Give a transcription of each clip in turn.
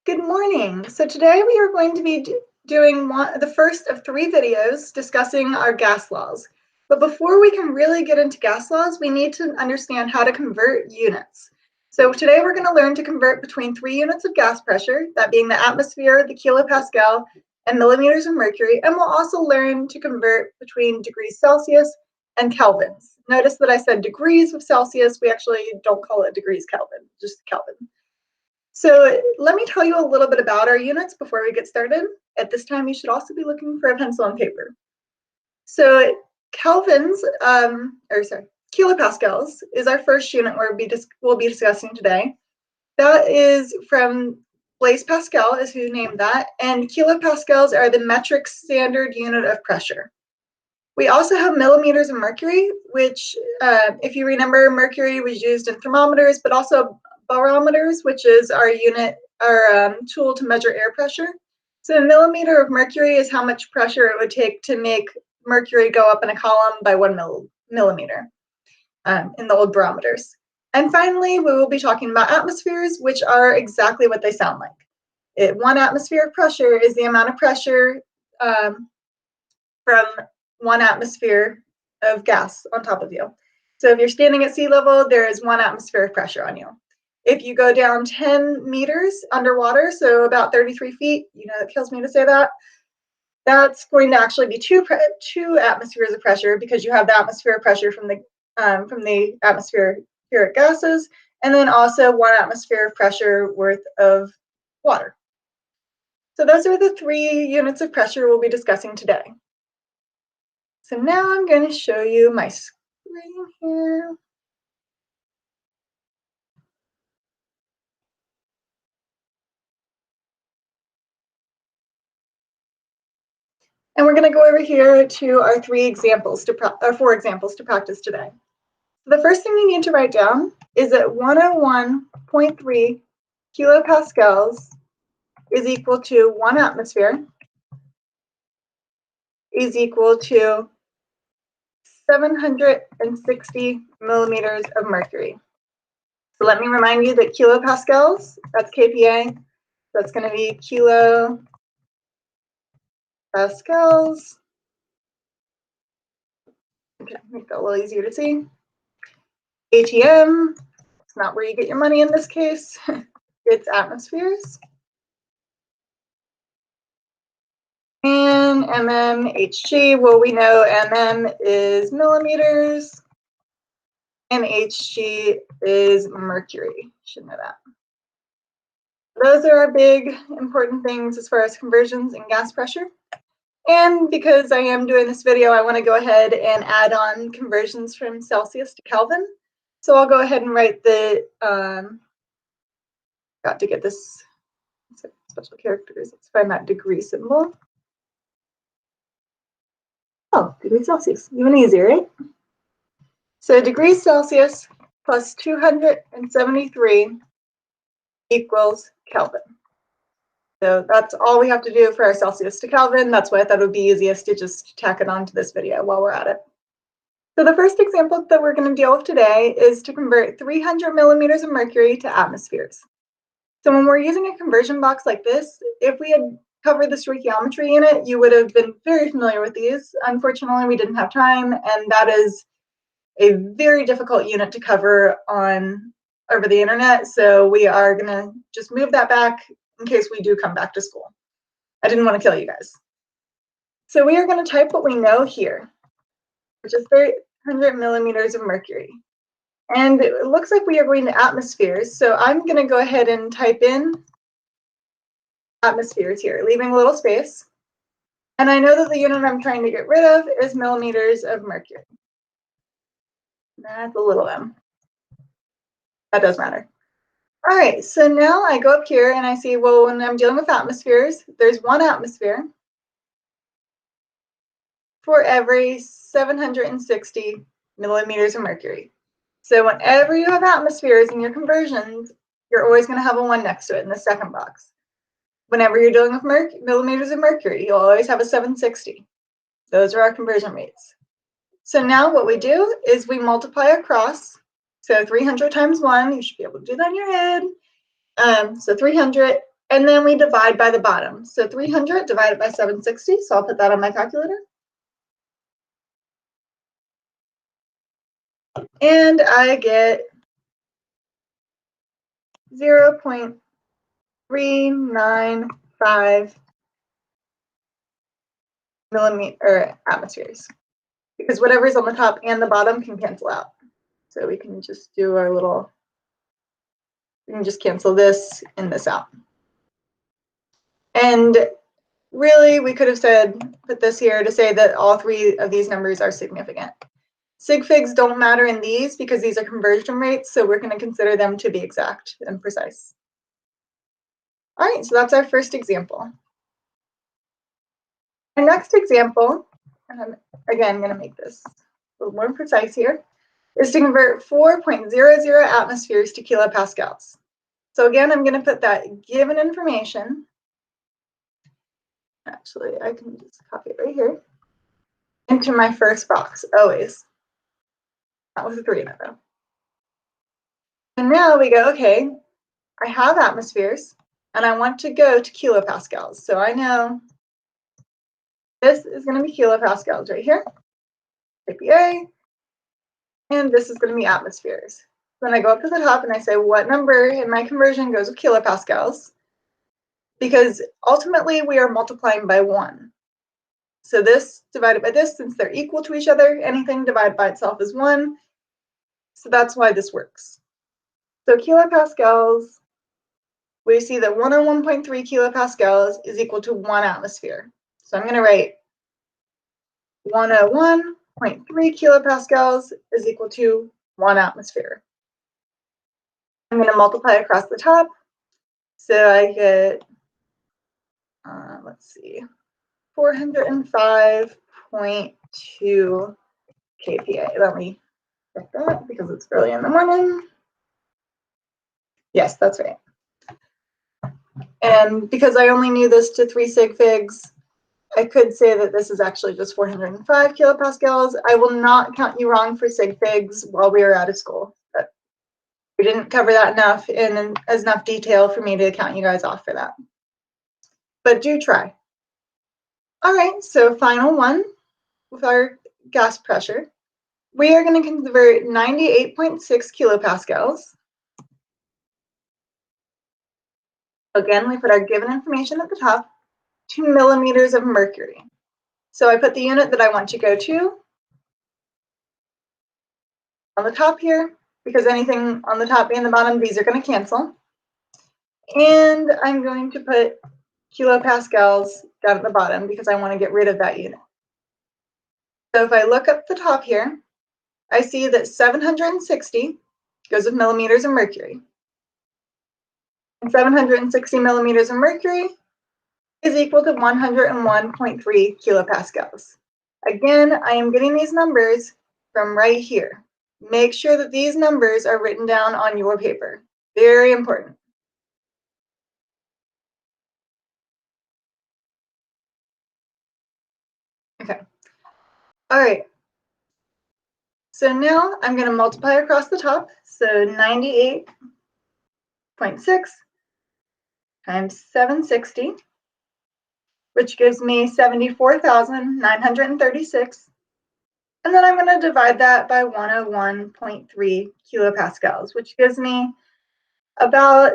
Good morning. So today we are going to be doing the first of 3 videos discussing our gas laws. But before we can really get into gas laws, we need to understand how to convert units. So today we're going to learn to convert between 3 units of gas pressure, that being the atmosphere, the kilopascal, and millimeters of mercury. And we'll also learn to convert between degrees Celsius and kelvins. Notice that I said degrees of Celsius. We actually don't call it degrees Kelvin, just Kelvin. So let me tell you a little bit about our units before we get started. At this time, you should also be looking for a pencil and paper. So kelvins, kilopascals is our first unit we'll be discussing today. That is from Blaise Pascal, is who named that, and kilopascals are the metric standard unit of pressure. We also have millimeters of mercury, which, if you remember, mercury was used in thermometers, but also barometers, which is our tool to measure air pressure. So a millimeter of mercury is how much pressure it would take to make mercury go up in a column by 1 millimeter in the old barometers. And finally, we will be talking about atmospheres, which are exactly what they sound like. 1 atmosphere of pressure is the amount of pressure from 1 atmosphere of gas on top of you. So if you're standing at sea level, there is 1 atmosphere of pressure on you. If you go down 10 meters underwater, so about 33 feet, you know, it kills me to say that, that's going to actually be two atmospheres of pressure, because you have the atmosphere of pressure from the atmospheric gases, and then also 1 atmosphere of pressure worth of water. So those are the 3 units of pressure we'll be discussing today. So now I'm going to show you my screen here. And we're going to go over here to our 4 examples to practice today. The first thing you need to write down is that 101.3 kilopascals is equal to 1 atmosphere is equal to 760 millimeters of mercury. So let me remind you that kilopascals, that's kPa, that's going to be kilopascals. Okay, make that a little easier to see. ATM, it's not where you get your money in this case. It's atmospheres. And mmHg, well, we know mm is millimeters, and Hg is mercury. Should know that. Those are our big important things as far as conversions and gas pressure. And because I am doing this video, I want to go ahead and add on conversions from Celsius to Kelvin. So I'll go ahead and write the, got to get this special characters. Let's find that degree symbol. Oh, degrees Celsius, even easier, right? So degrees Celsius plus 273 equals Kelvin. So that's all we have to do for our Celsius to Kelvin. That's why I thought it would be easiest to just tack it onto this video while we're at it. So the first example that we're going to deal with today is to convert 300 millimeters of mercury to atmospheres. So when we're using a conversion box like this, if we had covered the stoichiometry in it, you would have been very familiar with these. Unfortunately, we didn't have time, and that is a very difficult unit to cover over the internet. So we are going to just move that back in case we do come back to school. I didn't want to kill you guys. So we are going to type what we know here, which is 300 millimeters of mercury. And it looks like we are going to atmospheres. So I'm going to go ahead and type in atmospheres here, leaving a little space. And I know that the unit I'm trying to get rid of is millimeters of mercury. That's a little m. That does matter. All right, so now I go up here and I see, well, when I'm dealing with atmospheres, there's 1 atmosphere for every 760 millimeters of mercury. So whenever you have atmospheres in your conversions, you're always going to have a 1 next to it in the second box. Whenever you're dealing with millimeters of mercury, you'll always have a 760. Those are our conversion rates. So now what we do is we multiply across. So 300 times 1, you should be able to do that in your head. So 300 And then we divide by the bottom. So 300 divided by 760. So I'll put that on my calculator. And I get 0.395 atmospheres, because whatever's on the top and the bottom can cancel out. So we can just do our little, we can just cancel this and this out. And really, we could have said, put this here to say that all three of these numbers are significant. Sig figs don't matter in these because these are conversion rates, so we're going to consider them to be exact and precise. All right, so that's our first example. Our next example, and I'm again going to make this a little more precise here, is to convert 4.00 atmospheres to kilopascals. So again, I'm going to put that given information. Actually, I can just copy it right here into my first box, always. That was a 3 in it though. And now we go, okay, I have atmospheres and I want to go to kilopascals. So I know this is going to be kilopascals right here, KPA, and this is going to be atmospheres. Then I go up to the top and I say, what number in my conversion goes with kilopascals? Because ultimately we are multiplying by 1. So this divided by this, since they're equal to each other, anything divided by itself is 1. So that's why this works. So kilopascals, we see that 101.3 kilopascals is equal to 1 atmosphere. So I'm going to write 101.3 kilopascals is equal to 1 atmosphere. I'm going to multiply across the top. So I get, let's see, 405.2 kPa. Let me check that because it's early in the morning. Yes, that's right. And because I only knew this to 3 sig figs, I could say that this is actually just 405 kilopascals. I will not count you wrong for sig figs while we are out of school. But we didn't cover that enough in enough detail for me to count you guys off for that. But do try. All right, so final one with our gas pressure. We are going to convert 98.6 kilopascals. Again, we put our given information at the top, to millimeters of mercury. So I put the unit that I want to go to on the top here, because anything on the top and the bottom, these are going to cancel. And I'm going to put kilopascals down at the bottom because I want to get rid of that unit. So if I look up the top here, I see that 760 goes with millimeters of mercury. And 760 millimeters of mercury is equal to 101.3 kilopascals. Again, I am getting these numbers from right here. Make sure that these numbers are written down on your paper. Very important. Okay. All right. So now I'm going to multiply across the top. So 98.6 times 760, which gives me 74,936. And then I'm going to divide that by 101.3 kilopascals, which gives me about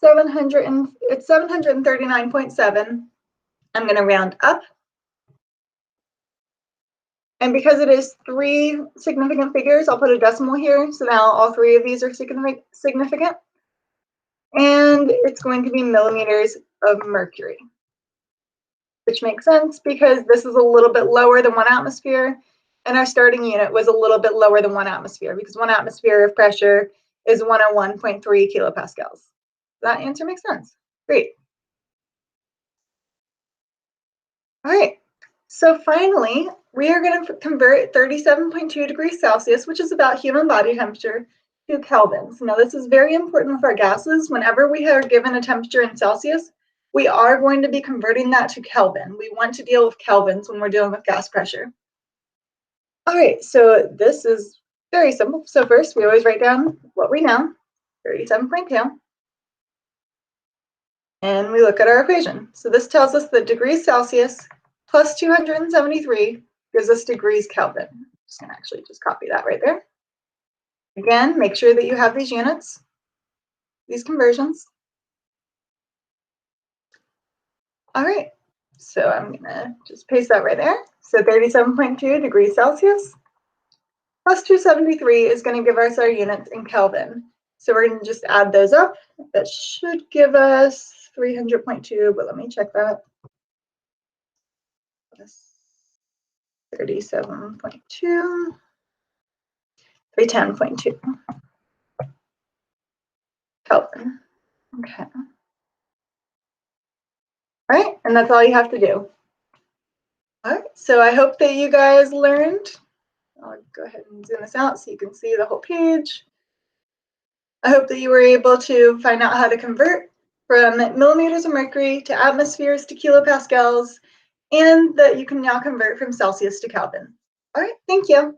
739.7. I'm going to round up. And because it is 3 significant figures, I'll put a decimal here. So now all 3 of these are significant. And it's going to be millimeters of mercury, which makes sense because this is a little bit lower than 1 atmosphere. And our starting unit was a little bit lower than 1 atmosphere because 1 atmosphere of pressure is 101.3 kilopascals. That answer makes sense. Great. All right. So finally, we are going to convert 37.2 degrees Celsius, which is about human body temperature, to kelvins. Now, this is very important with our gases. Whenever we are given a temperature in Celsius, we are going to be converting that to Kelvin. We want to deal with kelvins when we're dealing with gas pressure. All right, so this is very simple. So first, we always write down what we know, 37.2. And we look at our equation. So this tells us that degrees Celsius plus 273 gives us degrees Kelvin. I'm just going to actually just copy that right there. Again, make sure that you have these units, these conversions. All right, so I'm going to just paste that right there. So 37.2 degrees Celsius plus 273 is going to give us our units in Kelvin. So we're going to just add those up. That should give us 300.2, but let me check that. 37.2, 310.2 Kelvin. Okay. All right, and that's all you have to do. All right, so I hope that you guys learned. I'll go ahead and zoom this out so you can see the whole page. I hope that you were able to find out how to convert from millimeters of mercury to atmospheres to kilopascals, and that you can now convert from Celsius to Kelvin. All right, thank you.